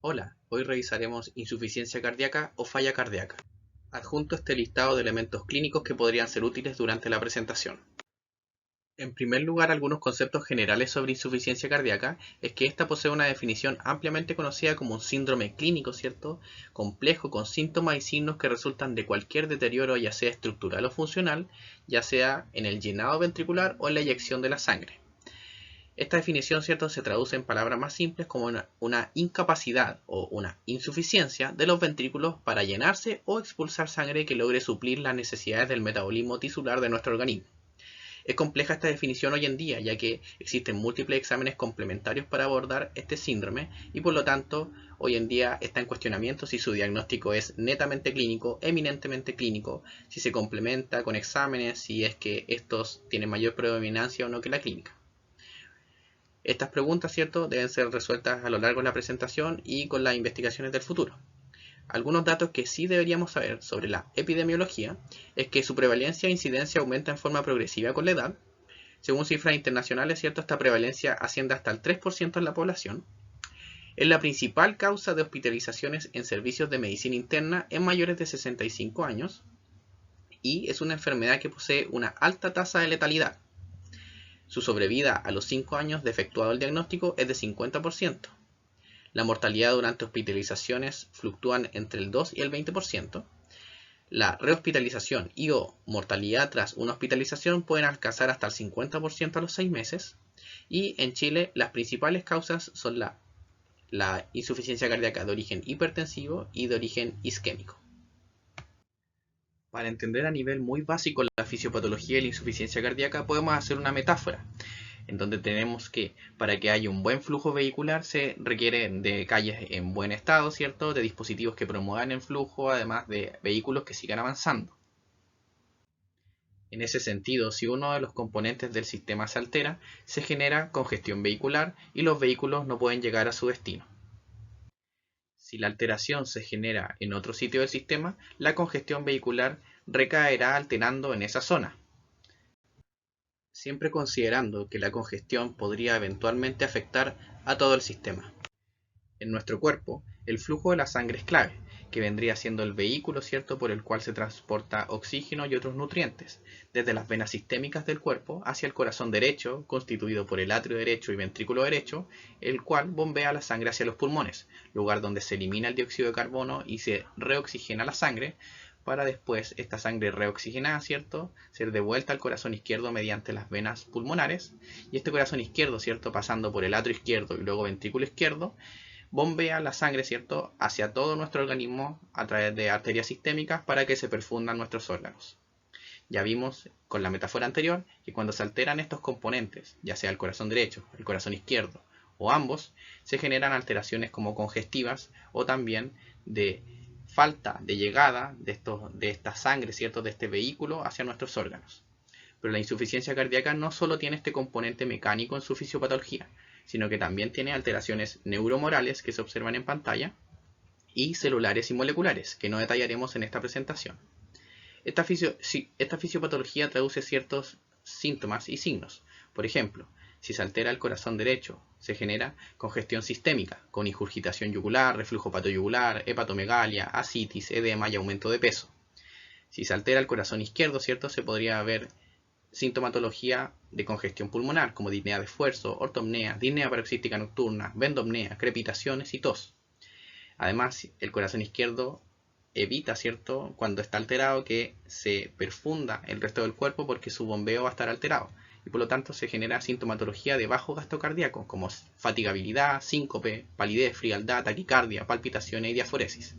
Hola, hoy revisaremos insuficiencia cardíaca o falla cardíaca. Adjunto este listado de elementos clínicos que podrían ser útiles durante la presentación. En primer lugar, algunos conceptos generales sobre insuficiencia cardíaca es que esta posee una definición ampliamente conocida como un síndrome clínico, ¿cierto? Complejo con síntomas y signos que resultan de cualquier deterioro, ya sea estructural o funcional, ya sea en el llenado ventricular o en la eyección de la sangre. Esta definición, ¿cierto?, se traduce en palabras más simples como una incapacidad o una insuficiencia de los ventrículos para llenarse o expulsar sangre que logre suplir las necesidades del metabolismo tisular de nuestro organismo. Es compleja esta definición hoy en día, ya que existen múltiples exámenes complementarios para abordar este síndrome y por lo tanto hoy en día está en cuestionamiento si su diagnóstico es netamente clínico, eminentemente clínico, si se complementa con exámenes, si es que estos tienen mayor predominancia o no que la clínica. Estas preguntas, ¿cierto?, deben ser resueltas a lo largo de la presentación y con las investigaciones del futuro. Algunos datos que sí deberíamos saber sobre la epidemiología es que su prevalencia e incidencia aumenta en forma progresiva con la edad. Según cifras internacionales, ¿cierto?, esta prevalencia asciende hasta el 3% en la población. Es la principal causa de hospitalizaciones en servicios de medicina interna en mayores de 65 años y es una enfermedad que posee una alta tasa de letalidad. Su sobrevida a los 5 años de efectuado el diagnóstico es de 50%. La mortalidad durante hospitalizaciones fluctúan entre el 2 y el 20%. La rehospitalización y o mortalidad tras una hospitalización pueden alcanzar hasta el 50% a los 6 meses. Y en Chile las principales causas son la insuficiencia cardíaca de origen hipertensivo y de origen isquémico. Para entender a nivel muy básico la fisiopatología y la insuficiencia cardíaca podemos hacer una metáfora en donde tenemos que para que haya un buen flujo vehicular se requiere de calles en buen estado, ¿cierto? De dispositivos que promuevan el flujo, además de vehículos que sigan avanzando. En ese sentido, si uno de los componentes del sistema se altera, se genera congestión vehicular y los vehículos no pueden llegar a su destino. Si la alteración se genera en otro sitio del sistema, la congestión vehicular recaerá alterando en esa zona, siempre considerando que la congestión podría eventualmente afectar a todo el sistema. En nuestro cuerpo, el flujo de la sangre es clave, que vendría siendo el vehículo, ¿cierto?, por el cual se transporta oxígeno y otros nutrientes, desde las venas sistémicas del cuerpo hacia el corazón derecho, constituido por el atrio derecho y ventrículo derecho, el cual bombea la sangre hacia los pulmones, lugar donde se elimina el dióxido de carbono y se reoxigena la sangre, para después esta sangre reoxigenada, ¿cierto?, ser devuelta al corazón izquierdo mediante las venas pulmonares, y este corazón izquierdo, ¿cierto?, pasando por el atrio izquierdo y luego ventrículo izquierdo, bombea la sangre, ¿cierto?, hacia todo nuestro organismo a través de arterias sistémicas para que se perfundan nuestros órganos. Ya vimos con la metáfora anterior que cuando se alteran estos componentes, ya sea el corazón derecho, el corazón izquierdo o ambos, se generan alteraciones como congestivas o también de falta de llegada de esta sangre, ¿cierto?, de este vehículo hacia nuestros órganos. Pero la insuficiencia cardíaca no solo tiene este componente mecánico en su fisiopatología, sino que también tiene alteraciones neuromorales que se observan en pantalla y celulares y moleculares, que no detallaremos en esta presentación. Esta fisiopatología traduce ciertos síntomas y signos. Por ejemplo, si se altera el corazón derecho, se genera congestión sistémica, con ingurgitación yugular, reflujo patoyugular, hepatomegalia, ascitis, edema y aumento de peso. Si se altera el corazón izquierdo, ¿cierto?, se podría ver sintomatología de congestión pulmonar, como disnea de esfuerzo, ortopnea, disnea paroxística nocturna, bendopnea, crepitaciones y tos. Además, el corazón izquierdo evita, ¿cierto?, cuando está alterado, que se perfunda el resto del cuerpo porque su bombeo va a estar alterado. Y por lo tanto se genera sintomatología de bajo gasto cardíaco, como fatigabilidad, síncope, palidez, frialdad, taquicardia, palpitaciones y diaforesis.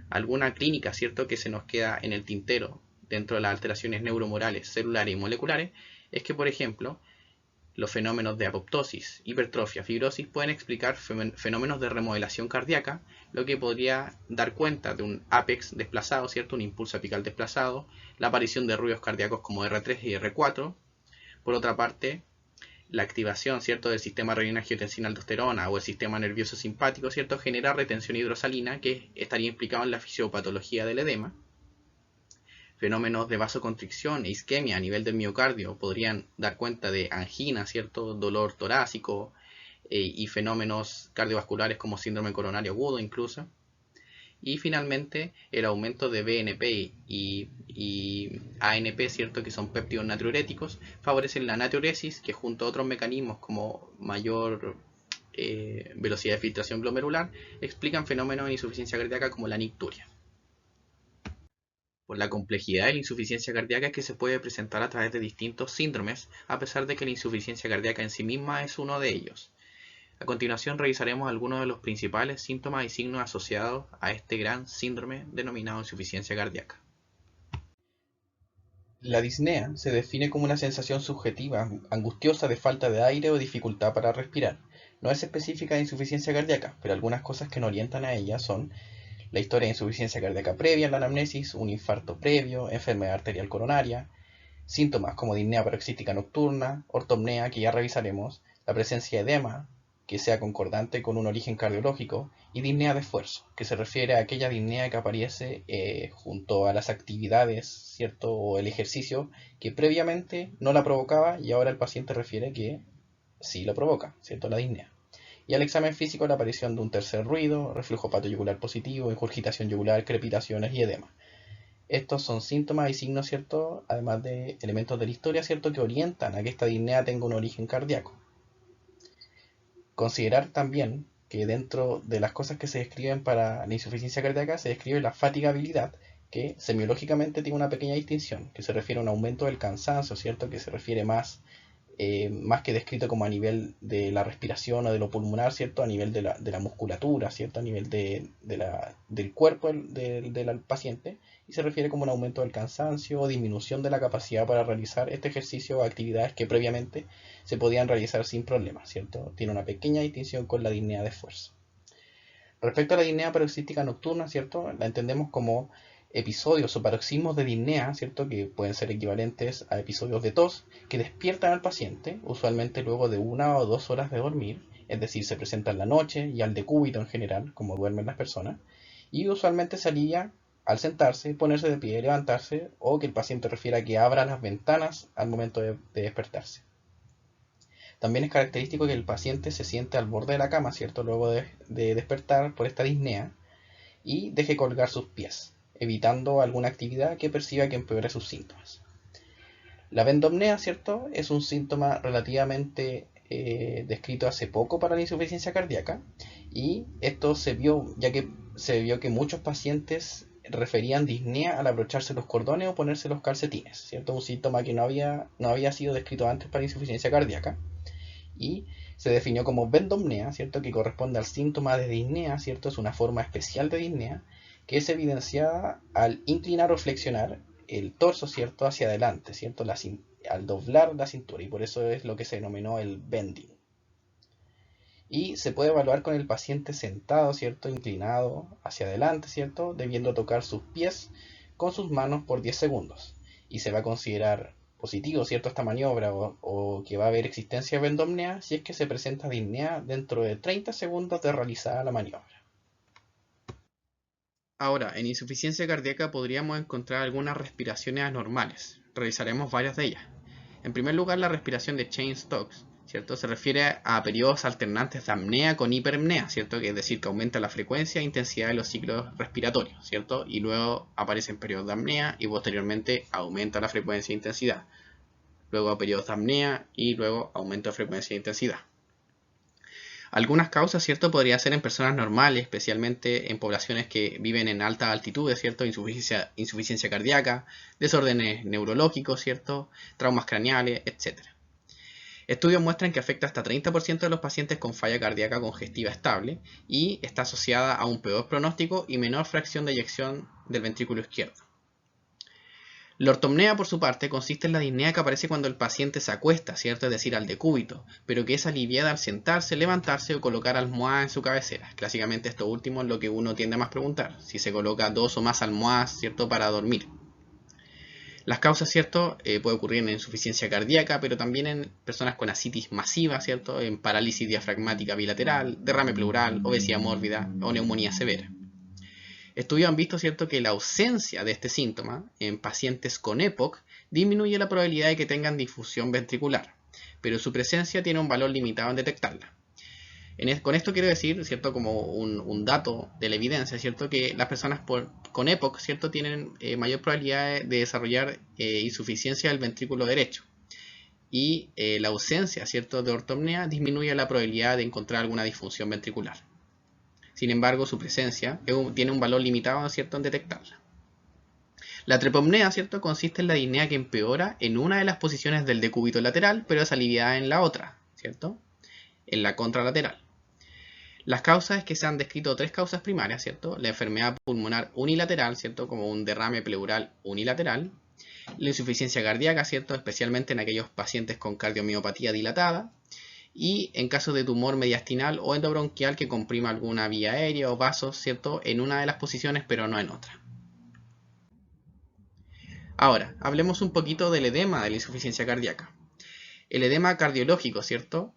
Alguna clínica, ¿cierto?, que se nos queda en el tintero dentro de las alteraciones neuromorales, celulares y moleculares, es que, por ejemplo, los fenómenos de apoptosis, hipertrofia, fibrosis pueden explicar fenómenos de remodelación cardíaca, lo que podría dar cuenta de un apex desplazado, ¿cierto?, un impulso apical desplazado, la aparición de ruidos cardíacos como R3 y R4. Por otra parte, la activación, ¿cierto?, del sistema renina-angiotensina-aldosterona o el sistema nervioso simpático, ¿cierto?, genera retención hidrosalina que estaría implicado en la fisiopatología del edema. Fenómenos de vasoconstricción e isquemia a nivel del miocardio podrían dar cuenta de angina, ¿cierto?, dolor torácico, y fenómenos cardiovasculares como síndrome coronario agudo incluso. Y finalmente el aumento de BNP y ANP, ¿cierto? Que son péptidos natriuréticos, favorecen la natriuresis, que junto a otros mecanismos como mayor velocidad de filtración glomerular, explican fenómenos de insuficiencia cardíaca como la nicturia. Por la complejidad de la insuficiencia cardíaca es que se puede presentar a través de distintos síndromes, a pesar de que la insuficiencia cardíaca en sí misma es uno de ellos. A continuación revisaremos algunos de los principales síntomas y signos asociados a este gran síndrome denominado insuficiencia cardíaca. La disnea se define como una sensación subjetiva, angustiosa de falta de aire o dificultad para respirar. No es específica de insuficiencia cardíaca, pero algunas cosas que nos orientan a ella son la historia de insuficiencia cardíaca previa en la anamnesis, un infarto previo, enfermedad arterial coronaria, síntomas como disnea paroxística nocturna, ortopnea, que ya revisaremos, la presencia de edema, que sea concordante con un origen cardiológico, y disnea de esfuerzo, que se refiere a aquella disnea que aparece junto a las actividades, ¿cierto? O el ejercicio que previamente no la provocaba y ahora el paciente refiere que sí lo provoca, ¿cierto? La disnea. Y al examen físico la aparición de un tercer ruido, reflujo patoyugular positivo, ingurgitación yugular, crepitaciones y edema. Estos son síntomas y signos, ¿cierto? Además de elementos de la historia, ¿cierto? Que orientan a que esta disnea tenga un origen cardíaco. Considerar también que dentro de las cosas que se describen para la insuficiencia cardíaca se describe la fatigabilidad, que semiológicamente tiene una pequeña distinción, que se refiere a un aumento del cansancio, ¿cierto? Que se refiere más que descrito como a nivel de la respiración o de lo pulmonar, ¿cierto? A nivel de la musculatura, ¿cierto? A nivel del cuerpo del paciente, y se refiere como un aumento del cansancio o disminución de la capacidad para realizar este ejercicio o actividades que previamente se podían realizar sin problemas, ¿cierto? Tiene una pequeña distinción con la disnea de esfuerzo. Respecto a la disnea paroxística nocturna, ¿cierto? La entendemos como episodios o paroxismos de disnea, ¿cierto? Que pueden ser equivalentes a episodios de tos que despiertan al paciente, usualmente luego de 1 o 2 horas de dormir, es decir, se presenta en la noche y al decúbito en general, como duermen las personas, y usualmente se alivia al sentarse, ponerse de pie, levantarse, o que el paciente refiera que abra las ventanas al momento de despertarse. También es característico que el paciente se siente al borde de la cama, ¿cierto? Luego de despertar por esta disnea y deje colgar sus pies, evitando alguna actividad que perciba que empeore sus síntomas. La vendomnea, ¿cierto? Es un síntoma relativamente descrito hace poco para la insuficiencia cardíaca y esto se vio, ya que se vio que muchos pacientes referían disnea al abrocharse los cordones o ponerse los calcetines, ¿cierto? Un síntoma que no había sido descrito antes para insuficiencia cardíaca y se definió como vendomnea, ¿cierto? Que corresponde al síntoma de disnea, ¿cierto? Es una forma especial de disnea que es evidenciada al inclinar o flexionar el torso, ¿cierto? Hacia adelante, ¿cierto? Al doblar la cintura, y por eso es lo que se denominó el bending. Y se puede evaluar con el paciente sentado, ¿cierto? Inclinado hacia adelante, ¿cierto? Debiendo tocar sus pies con sus manos por 10 segundos. Y se va a considerar positivo, ¿cierto? Esta maniobra o que va a haber existencia de vendomnea si es que se presenta disnea dentro de 30 segundos de realizada la maniobra. Ahora, en insuficiencia cardíaca podríamos encontrar algunas respiraciones anormales. Revisaremos varias de ellas. En primer lugar, la respiración de Cheyne-Stokes, ¿cierto? Se refiere a periodos alternantes de apnea con hiperapnea, ¿cierto? Que es decir, que aumenta la frecuencia e intensidad de los ciclos respiratorios, ¿cierto? Y luego aparecen periodos de apnea y posteriormente aumenta la frecuencia e intensidad. Luego periodos de apnea y luego aumento de frecuencia e intensidad. Algunas causas, ¿cierto? Podría ser en personas normales, especialmente en poblaciones que viven en altas altitudes, ¿cierto? Insuficiencia cardíaca, desórdenes neurológicos, ¿cierto? Traumas craneales, etc. Estudios muestran que afecta hasta 30% de los pacientes con falla cardíaca congestiva estable y está asociada a un peor pronóstico y menor fracción de eyección del ventrículo izquierdo. La ortopnea, por su parte, consiste en la disnea que aparece cuando el paciente se acuesta, ¿cierto? Es decir, al decúbito, pero que es aliviada al sentarse, levantarse o colocar almohadas en su cabecera. Clásicamente esto último es lo que uno tiende a más preguntar, si se coloca 2 o más almohadas, ¿cierto? Para dormir. Las causas, ¿cierto? Puede ocurrir en insuficiencia cardíaca, pero también en personas con ascitis masiva, ¿cierto? En parálisis diafragmática bilateral, derrame pleural, obesidad mórbida o neumonía severa. Estudios han visto, ¿cierto?, que la ausencia de este síntoma en pacientes con EPOC disminuye la probabilidad de que tengan difusión ventricular, pero su presencia tiene un valor limitado en detectarla. Con esto quiero decir, ¿cierto? Como un dato de la evidencia, ¿cierto? Que las personas con EPOC, ¿cierto? Tienen mayor probabilidad de desarrollar insuficiencia del ventrículo derecho. Y la ausencia, ¿cierto? De ortopnea disminuye la probabilidad de encontrar alguna disfunción ventricular. Sin embargo, su presencia tiene un valor limitado, ¿cierto? En detectarla. La trepopnea, ¿cierto? Consiste en la disnea que empeora en una de las posiciones del decúbito lateral, pero es aliviada en la otra, ¿cierto? En la contralateral. Las causas es que se han descrito 3 causas primarias, ¿cierto? La enfermedad pulmonar unilateral, ¿cierto? Como un derrame pleural unilateral. La insuficiencia cardíaca, ¿cierto? Especialmente en aquellos pacientes con cardiomiopatía dilatada. Y en caso de tumor mediastinal o endobronquial que comprima alguna vía aérea o vasos, ¿cierto? En una de las posiciones, pero no en otra. Ahora, hablemos un poquito del edema de la insuficiencia cardíaca. El edema cardiológico, ¿cierto?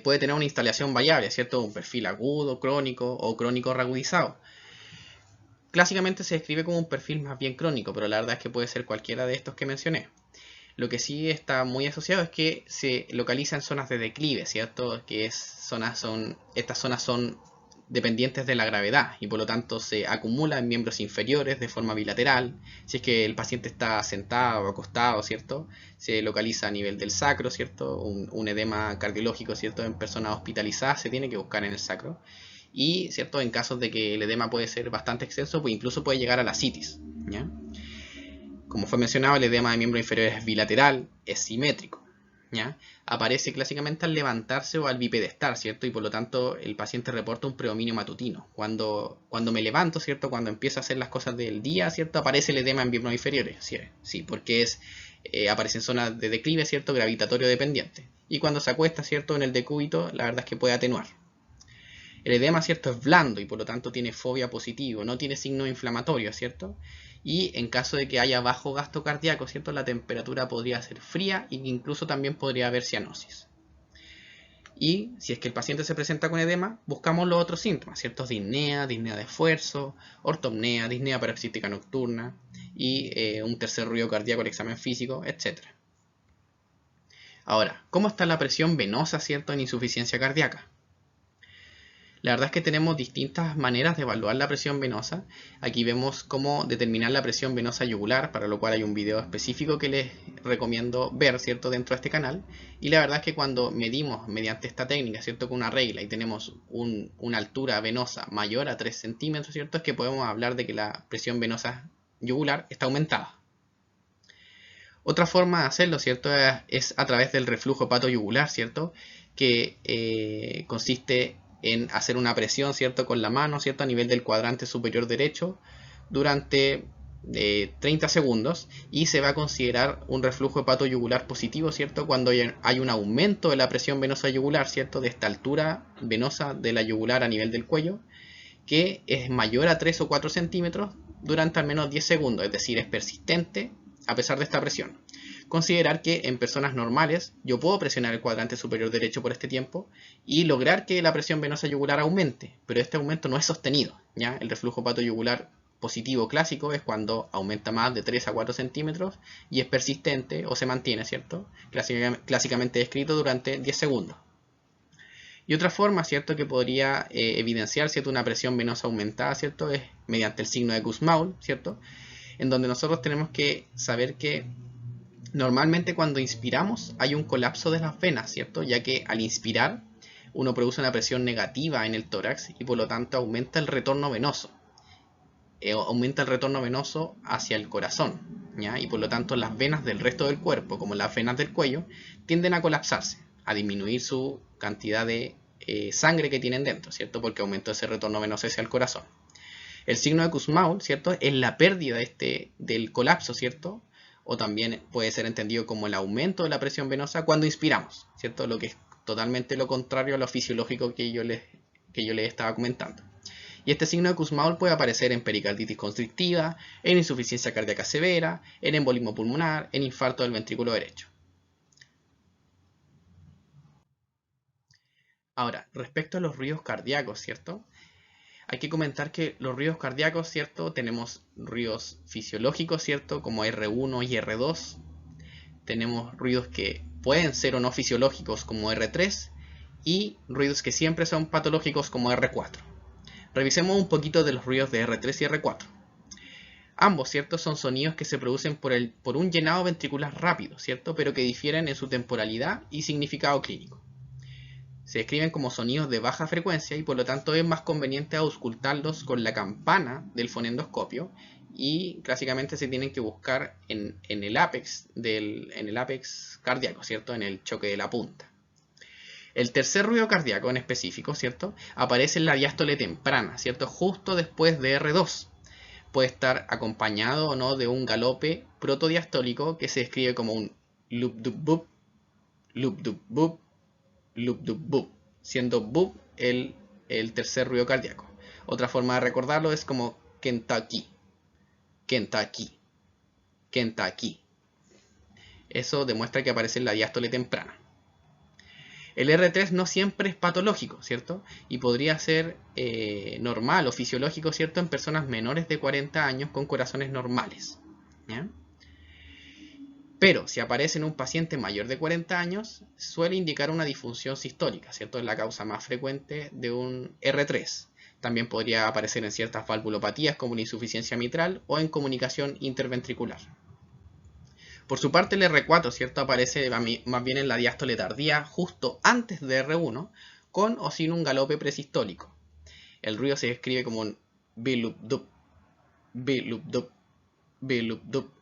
Puede tener una instalación variable, ¿cierto? Un perfil agudo, crónico o crónico reagudizado. Clásicamente se describe como un perfil más bien crónico, pero la verdad es que puede ser cualquiera de estos que mencioné. Lo que sí está muy asociado es que se localiza en zonas de declive, ¿cierto? Estas zonas son dependientes de la gravedad y por lo tanto se acumula en miembros inferiores de forma bilateral. Si es que el paciente está sentado o acostado, ¿cierto? Se localiza a nivel del sacro, ¿cierto? Un edema cardiológico, ¿cierto? En personas hospitalizadas se tiene que buscar en el sacro. Y, ¿cierto? En casos de que el edema puede ser bastante extenso, pues incluso puede llegar a la citis, ¿ya? Como fue mencionado, el edema de miembros inferiores es bilateral, es simétrico, ¿ya? Aparece clásicamente al levantarse o al bipedestar, ¿cierto? Y por lo tanto el paciente reporta un predominio matutino. Cuando me levanto, ¿cierto? Cuando empiezo a hacer las cosas del día, ¿cierto? Aparece el edema en miembros inferiores, sí, porque aparece en zonas de declive, ¿cierto? Gravitatorio dependiente. Y cuando se acuesta, ¿cierto? En el decúbito, la verdad es que puede atenuar. El edema, ¿cierto? Es blando y por lo tanto tiene fobia positivo, no tiene signo inflamatorio, ¿cierto? Y en caso de que haya bajo gasto cardíaco, ¿cierto? La temperatura podría ser fría e incluso también podría haber cianosis. Y si es que el paciente se presenta con edema, buscamos los otros síntomas, ¿cierto? Disnea de esfuerzo, ortopnea, disnea paroxística nocturna y un tercer ruido cardíaco, el examen físico, etc. Ahora, ¿cómo está la presión venosa, ¿cierto? En insuficiencia cardíaca. La verdad es que tenemos distintas maneras de evaluar la presión venosa. Aquí vemos cómo determinar la presión venosa yugular, para lo cual hay un video específico que les recomiendo ver, ¿cierto? Dentro de este canal. Y la verdad es que cuando medimos mediante esta técnica, ¿cierto? Con una regla y tenemos una altura venosa mayor a 3 centímetros, ¿cierto? Es que podemos hablar de que la presión venosa yugular está aumentada. Otra forma de hacerlo, ¿cierto? Es a través del reflujo hepatoyugular, ¿cierto? Que consiste en hacer una presión, ¿cierto? Con la mano, ¿cierto? A nivel del cuadrante superior derecho durante 30 segundos y se va a considerar un reflujo hepatoyugular positivo, ¿cierto? Cuando hay un aumento de la presión venosa yugular, ¿cierto? De esta altura venosa de la yugular a nivel del cuello, que es mayor a 3 o 4 centímetros durante al menos 10 segundos, es decir, es persistente a pesar de esta presión. Considerar que en personas normales yo puedo presionar el cuadrante superior derecho por este tiempo y lograr que la presión venosa yugular aumente, pero este aumento no es sostenido, ¿ya? El reflujo hepatoyugular positivo clásico es cuando aumenta más de 3 a 4 centímetros y es persistente o se mantiene, ¿cierto? Clásicamente descrito durante 10 segundos. Y otra forma, ¿cierto?, que podría evidenciar, ¿cierto?, una presión venosa aumentada, ¿cierto?, es mediante el signo de Kussmaul, ¿cierto?, en donde nosotros tenemos que saber que normalmente cuando inspiramos hay un colapso de las venas, ¿cierto?, ya que al inspirar uno produce una presión negativa en el tórax y por lo tanto aumenta el retorno venoso. Aumenta el retorno venoso hacia el corazón, ¿ya? Y por lo tanto las venas del resto del cuerpo, como las venas del cuello, tienden a colapsarse, a disminuir su cantidad de sangre que tienen dentro, ¿cierto? Porque aumentó ese retorno venoso hacia el corazón. El signo de Kussmaul, ¿cierto?, es la pérdida del colapso, ¿cierto? O también puede ser entendido como el aumento de la presión venosa cuando inspiramos, ¿cierto? Lo que es totalmente lo contrario a lo fisiológico que yo les estaba comentando. Y este signo de Kussmaul puede aparecer en pericarditis constrictiva, en insuficiencia cardíaca severa, en embolismo pulmonar, en infarto del ventrículo derecho. Ahora, respecto a los ruidos cardíacos, ¿cierto? Hay que comentar que los ruidos cardíacos, ¿cierto? Tenemos ruidos fisiológicos, ¿cierto? Como R1 y R2. Tenemos ruidos que pueden ser o no fisiológicos como R3. y ruidos que siempre son patológicos como R4. Revisemos un poquito de los ruidos de R3 y R4. Ambos, ¿cierto?, son sonidos que se producen por un llenado ventricular rápido, ¿cierto?, pero que difieren en su temporalidad y significado clínico. Se describen como sonidos de baja frecuencia y por lo tanto es más conveniente auscultarlos con la campana del fonendoscopio y clásicamente se tienen que buscar en el ápex cardíaco, ¿cierto?, en el choque de la punta. El tercer ruido cardíaco en específico, ¿cierto?, aparece en la diástole temprana, ¿cierto?, justo después de R2. Puede estar acompañado o no de un galope protodiastólico que se describe como un loop-dub-boop, loop-dub-boop, loop-dub-boop, siendo boop el tercer ruido cardíaco. Otra forma de recordarlo es como Kentucky, Kentucky, Kentucky. Eso demuestra que aparece en la diástole temprana. El R3 no siempre es patológico, ¿cierto? Y podría ser normal o fisiológico, ¿cierto?, en personas menores de 40 años con corazones normales, ¿ya? Pero si aparece en un paciente mayor de 40 años, suele indicar una disfunción sistólica, ¿cierto? Es la causa más frecuente de un R3. También podría aparecer en ciertas valvulopatías como la insuficiencia mitral o en comunicación interventricular. Por su parte, el R4, ¿cierto?, aparece más bien en la diástole tardía, justo antes de R1, con o sin un galope presistólico. El ruido se describe como un B-loop-dub, B-loop-dub, B-loop-dub,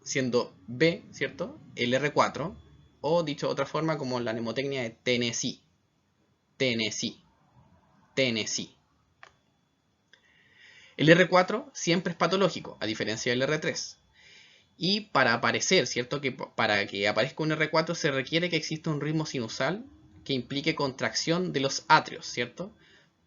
siendo B, ¿cierto?, el R4, o dicho de otra forma como la mnemotecnia de Tennessee, Tennessee, Tennessee. El R4 siempre es patológico, a diferencia del R3. Y para aparecer, ¿cierto?, para que aparezca un R4 se requiere que exista un ritmo sinusal que implique contracción de los atrios, ¿cierto?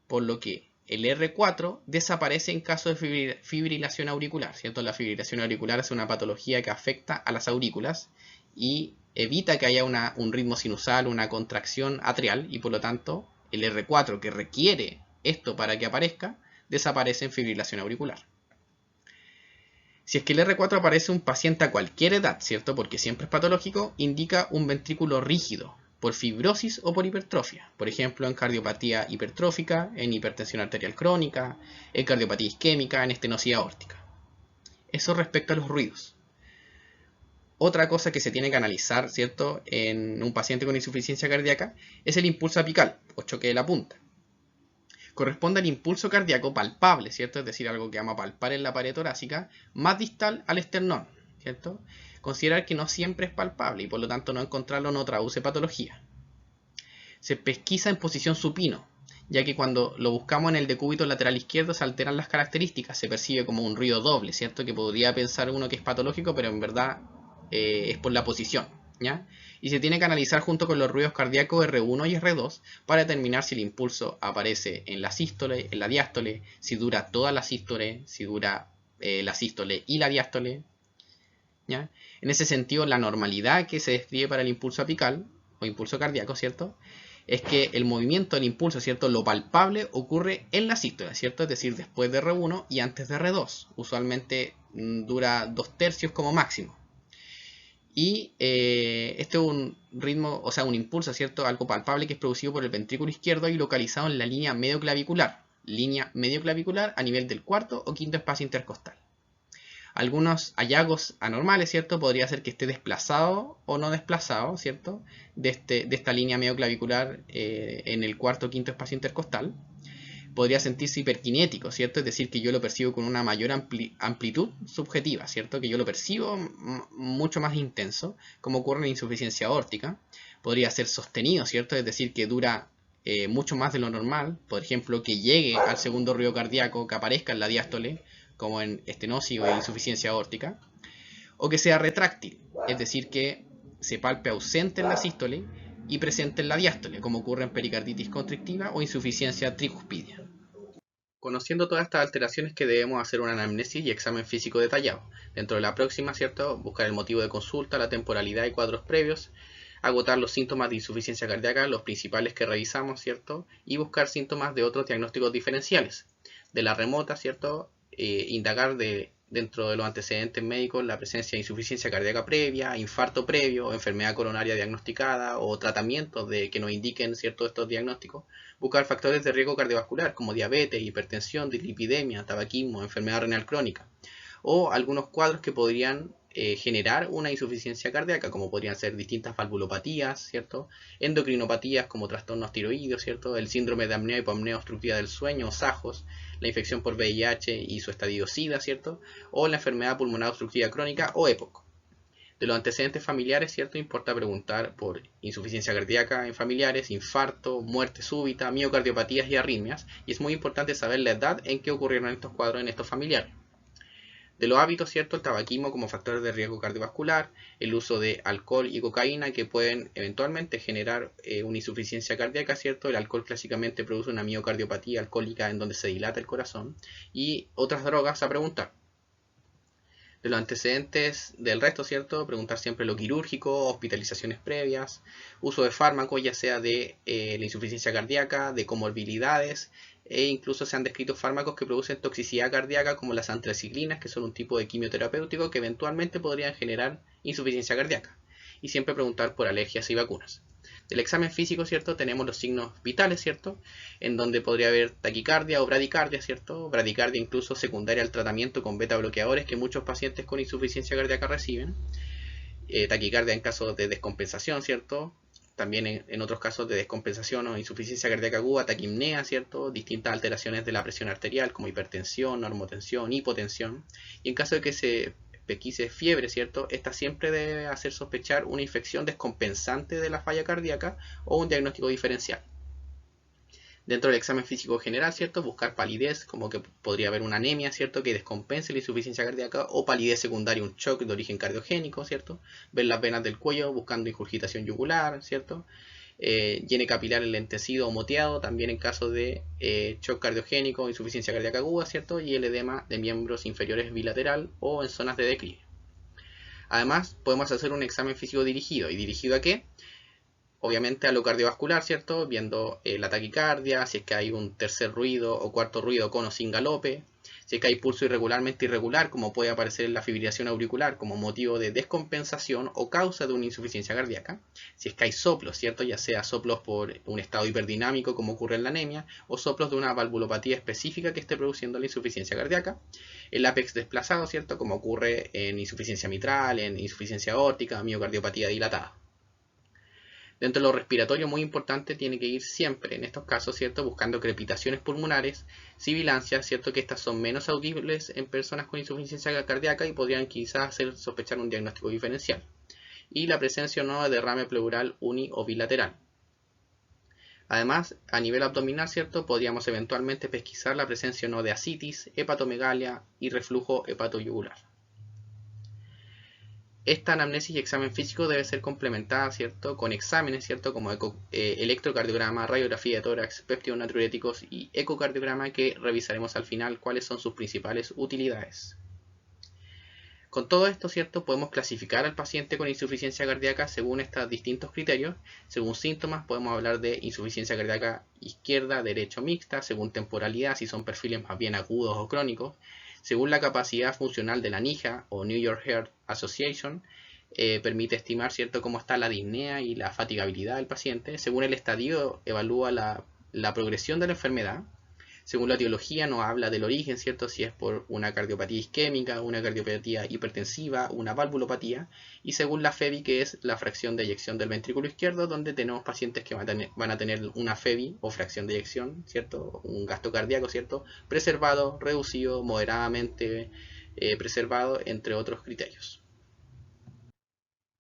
Por lo que el R4 desaparece en caso de fibrilación auricular, ¿cierto? La fibrilación auricular es una patología que afecta a las aurículas y evita que haya un ritmo sinusal, una contracción atrial, y por lo tanto el R4 que requiere esto para que aparezca, desaparece en fibrilación auricular. Si es que el R4 aparece en un paciente a cualquier edad, ¿cierto?, porque siempre es patológico, indica un ventrículo rígido, por fibrosis o por hipertrofia. Por ejemplo, en cardiopatía hipertrófica, en hipertensión arterial crónica, en cardiopatía isquémica, en estenosis aórtica. Eso respecto a los ruidos. Otra cosa que se tiene que analizar, ¿cierto?, en un paciente con insuficiencia cardíaca es el impulso apical o choque de la punta. Corresponde al impulso cardíaco palpable, ¿cierto?, es decir, algo que vamos a palpar en la pared torácica, más distal al esternón, ¿cierto? Considerar que no siempre es palpable y por lo tanto no encontrarlo no traduce patología. Se pesquisa en posición supino, ya que cuando lo buscamos en el decúbito lateral izquierdo se alteran las características, se percibe como un ruido doble, ¿cierto?, que podría pensar uno que es patológico, pero en verdad es por la posición, ¿ya? Y se tiene que analizar junto con los ruidos cardíacos R1 y R2 para determinar si el impulso aparece en la sístole, en la diástole, si dura toda la sístole, si dura la sístole y la diástole, ¿ya? En ese sentido, la normalidad que se describe para el impulso apical o impulso cardíaco, ¿cierto?, es que el movimiento del impulso, ¿cierto?, lo palpable ocurre en la sístole, ¿cierto?, es decir, después de R1 y antes de R2. Usualmente dura 2/3 como máximo. Y este es un ritmo, o sea, un impulso, ¿cierto?, algo palpable que es producido por el ventrículo izquierdo y localizado en la línea medioclavicular a nivel del cuarto o quinto espacio intercostal. Algunos hallazgos anormales, ¿cierto?, podría ser que esté desplazado o no desplazado, ¿cierto?, de esta línea medioclavicular en el cuarto o quinto espacio intercostal. Podría sentirse hiperkinético, ¿cierto? Es decir, que yo lo percibo con una mayor amplitud subjetiva, ¿cierto? Que yo lo percibo mucho más intenso, como ocurre en la insuficiencia aórtica. Podría ser sostenido, ¿cierto? Es decir, que dura mucho más de lo normal. Por ejemplo, que llegue al segundo ruido cardíaco, que aparezca en la diástole, como en estenosis o insuficiencia aórtica. O que sea retráctil, es decir, que se palpe ausente en la sístole y presente en la diástole, como ocurre en pericarditis constrictiva o insuficiencia tricuspidia. Conociendo todas estas alteraciones que debemos hacer una anamnesis y examen físico detallado. Dentro de la próxima, ¿cierto?, buscar el motivo de consulta, la temporalidad y cuadros previos, agotar los síntomas de insuficiencia cardíaca, los principales que revisamos, ¿cierto?, y buscar síntomas de otros diagnósticos diferenciales. De la remota, ¿cierto?, indagar de dentro de los antecedentes médicos la presencia de insuficiencia cardíaca previa, infarto previo, enfermedad coronaria diagnosticada o tratamientos que nos indiquen ciertos estos diagnósticos. Buscar factores de riesgo cardiovascular como diabetes, hipertensión, dislipidemia, tabaquismo, enfermedad renal crónica o algunos cuadros que podrían generar una insuficiencia cardíaca, como podrían ser distintas valvulopatías, ¿cierto? Endocrinopatías como trastornos tiroideos, ¿cierto? El síndrome de apnea y hipoapnea obstructiva del sueño, SAJOS, la infección por VIH y su estadio SIDA, ¿cierto? O la enfermedad pulmonar obstructiva crónica o EPOC. De los antecedentes familiares, ¿cierto? Importa preguntar por insuficiencia cardíaca en familiares, infarto, muerte súbita, miocardiopatías y arritmias, y es muy importante saber la edad en que ocurrieron estos cuadros en estos familiares. De los hábitos, ¿cierto? El tabaquismo como factor de riesgo cardiovascular, el uso de alcohol y cocaína que pueden eventualmente generar una insuficiencia cardíaca, ¿cierto? El alcohol clásicamente produce una miocardiopatía alcohólica en donde se dilata el corazón, y otras drogas a preguntar. De los antecedentes del resto, ¿cierto? Preguntar siempre lo quirúrgico, hospitalizaciones previas, uso de fármacos, ya sea de la insuficiencia cardíaca, de comorbilidades, e incluso se han descrito fármacos que producen toxicidad cardíaca como las antraciclinas, que son un tipo de quimioterapéutico que eventualmente podrían generar insuficiencia cardíaca. Y siempre preguntar por alergias y vacunas. Del examen físico, ¿cierto? Tenemos los signos vitales, ¿cierto? En donde podría haber taquicardia o bradicardia, ¿cierto? Bradicardia incluso secundaria al tratamiento con beta bloqueadores que muchos pacientes con insuficiencia cardíaca reciben. Taquicardia en casos de descompensación, ¿cierto? También en otros casos de descompensación o insuficiencia cardíaca aguda, taquimnea, ¿cierto? Distintas alteraciones de la presión arterial como hipertensión, normotensión, hipotensión. Y en caso de que se pesquise fiebre, ¿cierto? Esta siempre debe hacer sospechar una infección descompensante de la falla cardíaca o un diagnóstico diferencial. Dentro del examen físico general, ¿cierto? Buscar palidez, como que podría haber una anemia, ¿cierto? Que descompense la insuficiencia cardíaca, o palidez secundaria, un shock de origen cardiogénico, ¿cierto? Ver las venas del cuello buscando ingurgitación yugular, ¿cierto? Llene capilar enlentecido o moteado, también en caso de shock cardiogénico, insuficiencia cardíaca aguda, ¿cierto? Y el edema de miembros inferiores bilateral o en zonas de declive. Además, podemos hacer un examen físico dirigido. ¿Y dirigido a qué? Obviamente a lo cardiovascular, ¿cierto? Viendo la taquicardia, si es que hay un tercer ruido o cuarto ruido con o sin galope, si es que hay pulso irregularmente irregular, como puede aparecer en la fibrilación auricular como motivo de descompensación o causa de una insuficiencia cardíaca, si es que hay soplos, ¿cierto? Ya sea soplos por un estado hiperdinámico como ocurre en la anemia, o soplos de una valvulopatía específica que esté produciendo la insuficiencia cardíaca, el ápex desplazado, ¿cierto? Como ocurre en insuficiencia mitral, en insuficiencia aórtica, miocardiopatía dilatada. Dentro de lo respiratorio, muy importante, tiene que ir siempre, en estos casos, ¿cierto? Buscando crepitaciones pulmonares, sibilancias, ¿cierto? Que estas son menos audibles en personas con insuficiencia cardíaca y podrían quizás hacer sospechar un diagnóstico diferencial. Y la presencia o no de derrame pleural uni o bilateral. Además, a nivel abdominal, ¿cierto? Podríamos eventualmente pesquisar la presencia o no de ascitis, hepatomegalia y reflujo hepatoyugular. Esta anamnesis y examen físico debe ser complementada, ¿cierto? Con exámenes, ¿cierto? Como electrocardiograma, radiografía de tórax, péptidos natriuréticos y ecocardiograma, que revisaremos al final cuáles son sus principales utilidades. Con todo esto, ¿cierto? Podemos clasificar al paciente con insuficiencia cardíaca según estos distintos criterios. Según síntomas podemos hablar de insuficiencia cardíaca izquierda, derecha o mixta, según temporalidad, si son perfiles más bien agudos o crónicos. Según la capacidad funcional de la NYHA o New York Heart Association, permite estimar, ¿cierto?, cómo está la disnea y la fatigabilidad del paciente. Según el estadio, evalúa la progresión de la enfermedad. Según la etiología, nos habla del origen, ¿cierto?, si es por una cardiopatía isquémica, una cardiopatía hipertensiva, una valvulopatía. Y según la FEBI, que es la fracción de eyección del ventrículo izquierdo, donde tenemos pacientes que van a tener una FEBI o fracción de eyección, ¿cierto?, un gasto cardíaco, ¿cierto?, preservado, reducido, moderadamente preservado, entre otros criterios.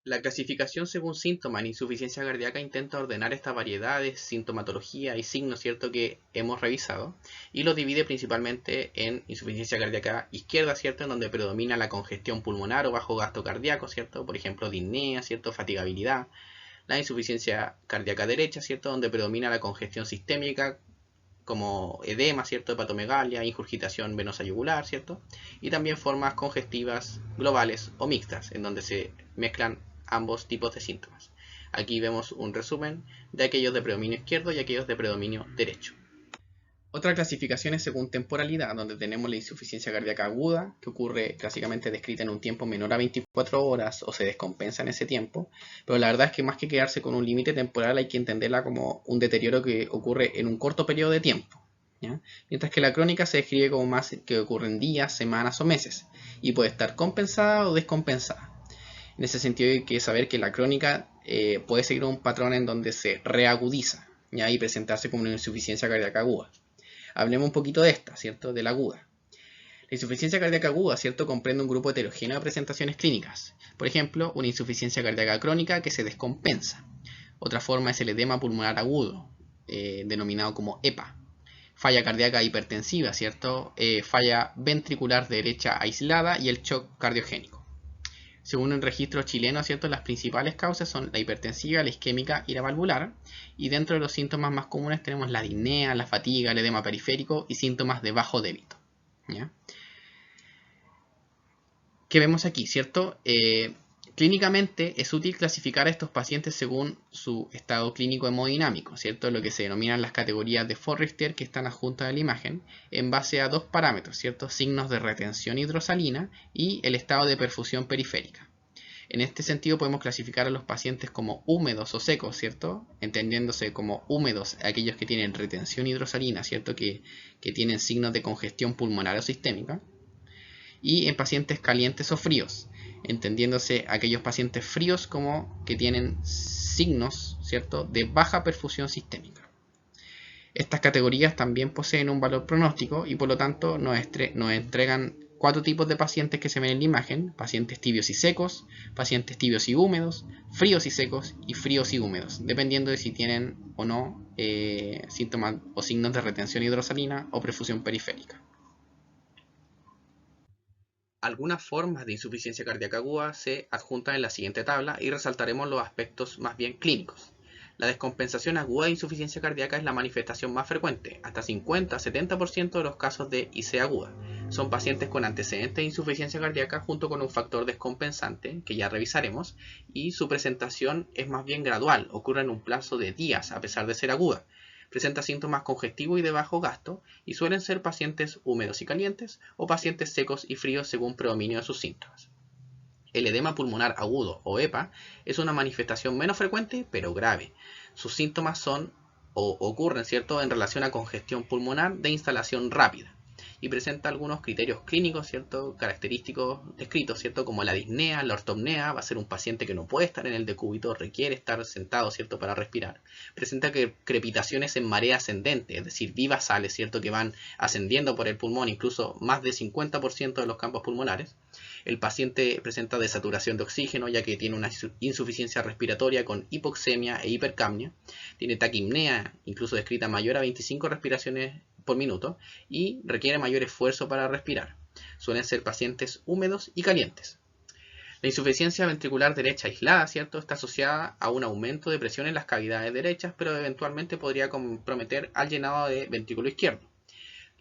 La clasificación según síntomas en insuficiencia cardíaca intenta ordenar esta variedad de sintomatología y signos, ¿cierto?, que hemos revisado, y lo divide principalmente en insuficiencia cardíaca izquierda, ¿cierto?, en donde predomina la congestión pulmonar o bajo gasto cardíaco, ¿cierto?, por ejemplo disnea, ¿cierto?, fatigabilidad. La insuficiencia cardíaca derecha, ¿cierto?, donde predomina la congestión sistémica como edema, ¿cierto?, hepatomegalia, ingurgitación venosa yugular, ¿cierto?, y también formas congestivas globales o mixtas, en donde se mezclan ambos tipos de síntomas. Aquí vemos un resumen de aquellos de predominio izquierdo y aquellos de predominio derecho. Otra clasificación es según temporalidad, donde tenemos la insuficiencia cardíaca aguda, que ocurre clásicamente descrita en un tiempo menor a 24 horas o se descompensa en ese tiempo, pero la verdad es que más que quedarse con un límite temporal hay que entenderla como un deterioro que ocurre en un corto periodo de tiempo, ¿ya? Mientras que la crónica se describe como más que ocurre en días, semanas o meses, y puede estar compensada o descompensada. En ese sentido hay que saber que la crónica puede seguir un patrón en donde se reagudiza, ¿ya? Y presentarse como una insuficiencia cardíaca aguda. Hablemos un poquito de esta, ¿cierto? De la aguda. La insuficiencia cardíaca aguda, ¿cierto? Comprende un grupo heterogéneo de presentaciones clínicas. Por ejemplo, una insuficiencia cardíaca crónica que se descompensa. Otra forma es el edema pulmonar agudo, denominado como EPA. Falla cardíaca hipertensiva, ¿cierto? Falla ventricular derecha aislada y el shock cardiogénico. Según el registro chileno, ¿cierto? Las principales causas son la hipertensiva, la isquémica y la valvular. Y dentro de los síntomas más comunes tenemos la disnea, la fatiga, el edema periférico y síntomas de bajo débito, ¿ya? ¿Qué vemos aquí, cierto? Clínicamente es útil clasificar a estos pacientes según su estado clínico hemodinámico, ¿cierto? Lo que se denominan las categorías de Forrester que están adjuntas a la imagen, en base a dos parámetros, ¿cierto? Signos de retención hidrosalina y el estado de perfusión periférica. En este sentido podemos clasificar a los pacientes como húmedos o secos, ¿cierto? Entendiéndose como húmedos aquellos que tienen retención hidrosalina, ¿cierto? Que tienen signos de congestión pulmonar o sistémica. Y en pacientes calientes o fríos, entendiéndose aquellos pacientes fríos como que tienen signos, ¿cierto?, de baja perfusión sistémica. Estas categorías también poseen un valor pronóstico y por lo tanto nos entregan cuatro tipos de pacientes que se ven en la imagen: pacientes tibios y secos, pacientes tibios y húmedos, fríos y secos y fríos y húmedos, dependiendo de si tienen o no síntomas o signos de retención hidrosalina o perfusión periférica. Algunas formas de insuficiencia cardíaca aguda se adjuntan en la siguiente tabla y resaltaremos los aspectos más bien clínicos. La descompensación aguda de insuficiencia cardíaca es la manifestación más frecuente, hasta 50-70% de los casos de IC aguda. Son pacientes con antecedentes de insuficiencia cardíaca junto con un factor descompensante, que ya revisaremos, y su presentación es más bien gradual, ocurre en un plazo de días a pesar de ser aguda. Presenta síntomas congestivos y de bajo gasto y suelen ser pacientes húmedos y calientes o pacientes secos y fríos según predominio de sus síntomas. El edema pulmonar agudo o EPA es una manifestación menos frecuente pero grave. Sus síntomas son o ocurren, ¿cierto?, en relación a congestión pulmonar de instalación rápida y presenta algunos criterios clínicos, ¿cierto?, característicos descritos, ¿cierto?, como la disnea, la ortopnea. Va a ser un paciente que no puede estar en el decúbito, requiere estar sentado, ¿cierto?, para respirar. Presenta crepitaciones en marea ascendente, es decir, vivas sales, ¿cierto?, que van ascendiendo por el pulmón, incluso más del 50% de los campos pulmonares. El paciente presenta desaturación de oxígeno, ya que tiene una insuficiencia respiratoria con hipoxemia e hipercapnia. Tiene taquipnea, incluso descrita mayor a 25 respiraciones por minuto, y requiere mayor esfuerzo para respirar. Suelen ser pacientes húmedos y calientes. La insuficiencia ventricular derecha aislada, ¿cierto?, está asociada a un aumento de presión en las cavidades derechas, pero eventualmente podría comprometer al llenado de ventrículo izquierdo.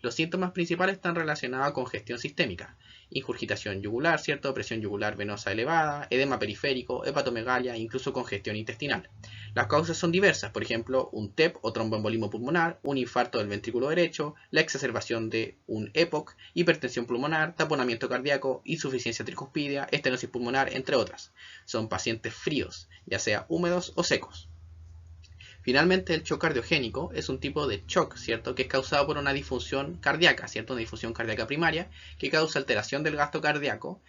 Los síntomas principales están relacionados a congestión sistémica, ingurgitación yugular, ¿cierto?, presión yugular venosa elevada, edema periférico, hepatomegalia e incluso congestión intestinal. Las causas son diversas, por ejemplo, un TEP o tromboembolismo pulmonar, un infarto del ventrículo derecho, la exacerbación de un EPOC, hipertensión pulmonar, taponamiento cardíaco, insuficiencia tricuspidea, estenosis pulmonar, entre otras. Son pacientes fríos, ya sea húmedos o secos. Finalmente, el shock cardiogénico es un tipo de shock, ¿cierto?, que es causado por una disfunción cardíaca, ¿cierto?, una disfunción cardíaca primaria que causa alteración del gasto cardíaco